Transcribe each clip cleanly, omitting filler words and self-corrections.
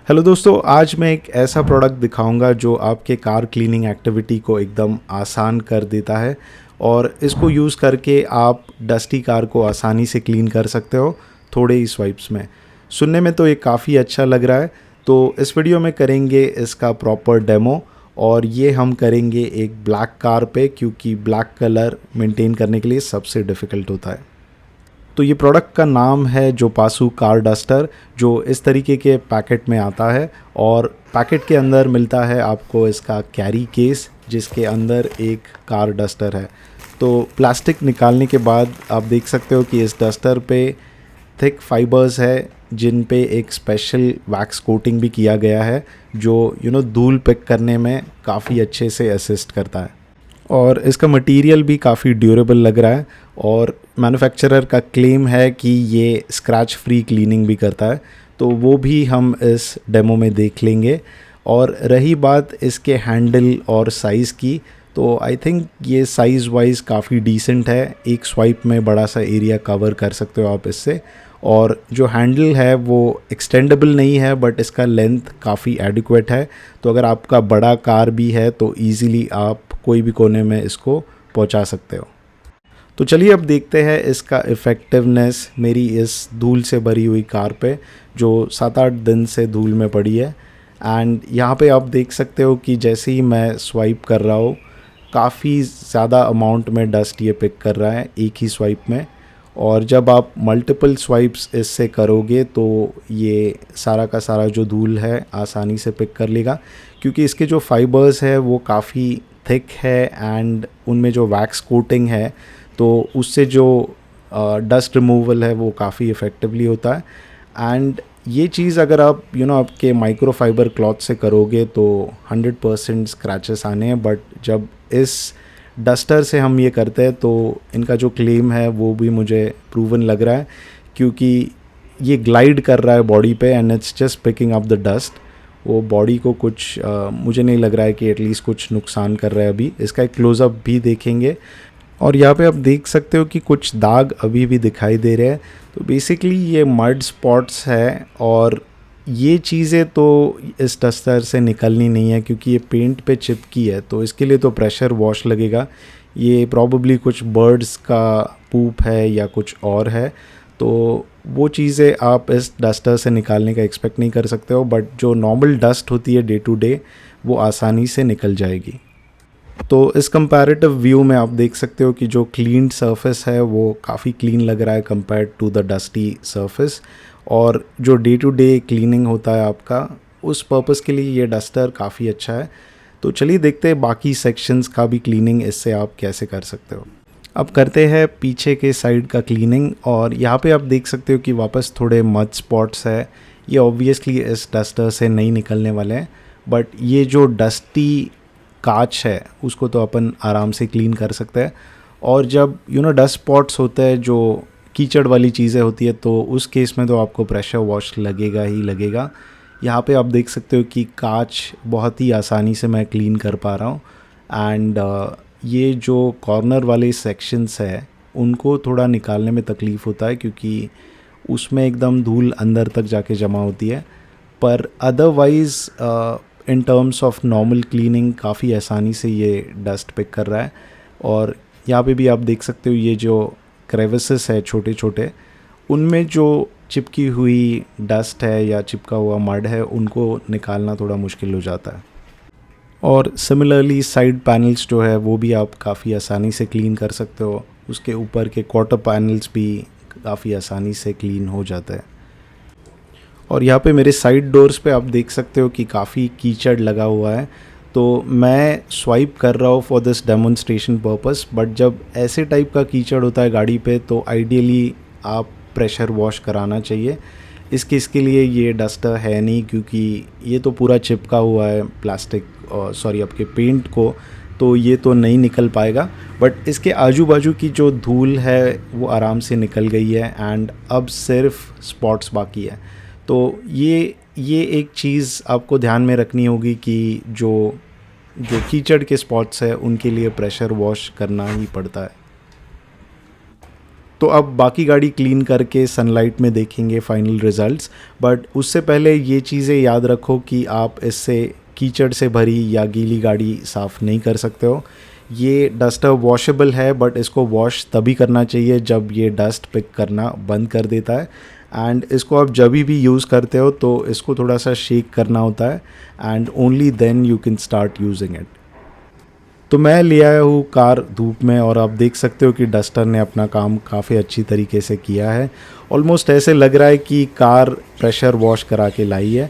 Hello दोस्तों, आज मैं एक ऐसा प्रोडक्ट दिखाऊंगा जो आपके कार क्लीनिंग एक्टिविटी को एकदम आसान कर देता है और इसको यूज़ करके आप डस्टी कार को आसानी से क्लीन कर सकते हो थोड़े ही स्वाइप्स में। सुनने में तो ये काफ़ी अच्छा लग रहा है। तो इस वीडियो में करेंगे इसका प्रॉपर डेमो और ये हम करेंगे एक ब्लैक कार पे, क्योंकि ब्लैक कलर मेंटेन करने के लिए सबसे डिफ़िकल्ट होता है। तो ये प्रोडक्ट का नाम है जोपासु कार डस्टर, जो इस तरीके के पैकेट में आता है और पैकेट के अंदर मिलता है आपको इसका कैरी केस, जिसके अंदर एक कार डस्टर है। तो प्लास्टिक निकालने के बाद आप देख सकते हो कि इस डस्टर पे थिक फाइबर्स है, जिन पे एक स्पेशल वैक्स कोटिंग भी किया गया है, जो धूल पिक करने में काफ़ी अच्छे से असिस्ट करता है। और इसका मटेरियल भी काफ़ी ड्यूरेबल लग रहा है और मैन्युफैक्चरर का क्लेम है कि ये स्क्रैच फ्री क्लीनिंग भी करता है। तो वो भी हम इस डेमो में देख लेंगे। और रही बात इसके हैंडल और साइज़ की, तो आई थिंक ये साइज़ वाइज काफ़ी डिसेंट है। एक स्वाइप में बड़ा सा एरिया कवर कर सकते हो आप इससे। और जो हैंडल है वो एक्सटेंडेबल नहीं है, बट इसका लेंथ काफ़ी एडिक्वेट है। तो अगर आपका बड़ा कार भी है तो ईज़िली आप कोई भी कोने में इसको पहुंचा सकते हो। तो चलिए अब देखते हैं इसका इफ़ेक्टिवनेस मेरी इस धूल से भरी हुई कार पे, जो 7-8 दिन से धूल में पड़ी है। एंड यहाँ पे आप देख सकते हो कि जैसे ही मैं स्वाइप कर रहा हूँ, काफ़ी ज़्यादा अमाउंट में डस्ट ये पिक कर रहा है एक ही स्वाइप में। और जब आप मल्टीपल स्वाइप्स इससे करोगे तो ये सारा का सारा जो धूल है आसानी से पिक कर लेगा, क्योंकि इसके जो फाइबर्स है वो काफ़ी थिक है एंड उनमें जो वैक्स कोटिंग है तो उससे जो डस्ट रिमूवल है वो काफ़ी इफ़ेक्टिवली होता है। एंड ये चीज़ अगर आप आपके माइक्रोफाइबर क्लॉथ से करोगे तो 100% स्क्रैचेस आने हैं, बट जब इस डस्टर से हम ये करते हैं तो इनका जो क्लेम है वो भी मुझे प्रूवन लग रहा है, क्योंकि ये ग्लाइड कर रहा है बॉडी पे and it's just picking up the dust. वो बॉडी को कुछ मुझे नहीं लग रहा है कि एटलीस्ट कुछ नुकसान कर रहा है। अभी इसका एक क्लोज़अप भी देखेंगे और यहाँ पे आप देख सकते हो कि कुछ दाग अभी भी दिखाई दे रहे हैं। तो बेसिकली ये मड स्पॉट्स है और ये चीज़ें तो इस डस्टर से निकलनी नहीं है, क्योंकि ये पेंट पे चिपकी है। तो इसके लिए तो प्रेशर वॉश लगेगा। ये प्रॉबेबली कुछ बर्ड्स का पूप है या कुछ और है, तो वो चीज़ें आप इस डस्टर से निकालने का एक्सपेक्ट नहीं कर सकते हो। बट जो नॉर्मल डस्ट होती है डे टू डे, वो आसानी से निकल जाएगी। तो इस कंपैरेटिव व्यू में आप देख सकते हो कि जो क्लीन सरफेस है वो काफ़ी क्लीन लग रहा है compared to the dusty surface. और जो डे टू डे क्लीनिंग होता है आपका, उस पर्पस के लिए ये डस्टर काफ़ी अच्छा है। तो चलिए देखते हैं बाकी सेक्शंस का भी क्लीनिंग इससे आप कैसे कर सकते हो। अब करते हैं पीछे के साइड का क्लीनिंग और यहाँ पे आप देख सकते हो कि वापस थोड़े मड स्पॉट्स है। ये ऑब्वियसली इस डस्टर से नहीं निकलने वाले हैं, बट ये जो डस्टी कांच है उसको तो अपन आराम से क्लीन कर सकते हैं। और जब डस्ट स्पॉट्स होते हैं, जो कीचड़ वाली चीज़ें होती है, तो उस केस में तो आपको प्रेशर वॉश लगेगा ही लगेगा। यहाँ पे आप देख सकते हो कि कांच बहुत ही आसानी से मैं क्लीन कर पा रहा हूँ। एंड ये जो कॉर्नर वाले सेक्शंस है उनको थोड़ा निकालने में तकलीफ़ होता है, क्योंकि उसमें एकदम धूल अंदर तक जाके जमा होती है। पर otherwise in terms of normal cleaning काफ़ी आसानी से ये डस्ट पिक कर रहा है। और यहाँ पे भी आप देख सकते हो ये जो क्रेविसेस है छोटे छोटे, उनमें जो चिपकी हुई डस्ट है या चिपका हुआ मड है, उनको निकालना थोड़ा मुश्किल हो जाता है। और सिमिलरली साइड पैनल्स जो है वो भी आप काफ़ी आसानी से क्लीन कर सकते हो। उसके ऊपर के क्वार्टर पैनल्स भी काफ़ी आसानी से क्लीन हो जाता है। और यहाँ पे मेरे साइड डोर्स पे आप देख सकते हो कि काफ़ी कीचड़ लगा हुआ है। तो मैं स्वाइप कर रहा हूँ for this demonstration purpose, but जब ऐसे टाइप का कीचड़ होता है गाड़ी पे तो आइडियली आप प्रेशर वॉश कराना चाहिए। इसके लिए ये डस्टर है नहीं, क्योंकि ये तो पूरा चिपका हुआ है प्लास्टिक आपके पेंट को, तो ये तो नहीं निकल पाएगा। बट इसके आजू बाजू की जो धूल है वो आराम से निकल गई है एंड अब सिर्फ स्पॉट्स बाकी है। तो ये एक चीज़ आपको ध्यान में रखनी होगी कि जो कीचड़ के स्पॉट्स है उनके लिए प्रेशर वॉश करना ही पड़ता है। तो अब बाकी गाड़ी क्लीन करके सनलाइट में देखेंगे फाइनल रिजल्ट्स, बट उससे पहले ये चीज़ें याद रखो कि आप इससे कीचड़ से भरी या गीली गाड़ी साफ़ नहीं कर सकते हो। ये डस्टर वॉशेबल है, बट इसको वॉश तभी करना चाहिए जब ये डस्ट पिक करना बंद कर देता है। एंड इसको आप जब भी यूज़ करते हो तो इसको थोड़ा सा शेक करना होता है, and only then you can start using it. तो मैं ले आया हूँ कार धूप में, और आप देख सकते हो कि डस्टर ने अपना काम काफ़ी अच्छी तरीके से किया है। ऑलमोस्ट ऐसे लग रहा है कि कार प्रेशर वॉश करा के लाई है।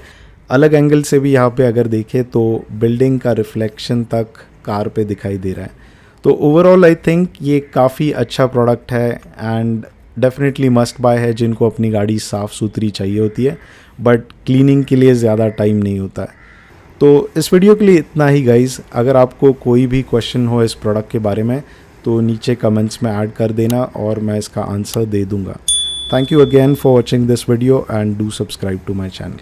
अलग एंगल से भी यहाँ पे अगर देखें तो बिल्डिंग का रिफ्लेक्शन तक कार पे दिखाई दे रहा है। तो ओवरऑल आई थिंक ये काफ़ी अच्छा प्रोडक्ट है एंड डेफिनेटली मस्ट बाय है जिनको अपनी गाड़ी साफ़ सुथरी चाहिए होती है, बट क्लीनिंग के लिए ज़्यादा टाइम नहीं होता है। तो इस वीडियो के लिए इतना ही गाइज़। अगर आपको कोई भी क्वेश्चन हो इस प्रोडक्ट के बारे में तो नीचे कमेंट्स में ऐड कर देना और मैं इसका आंसर दे दूँगा। Thank you again for watching this video and do subscribe to my channel.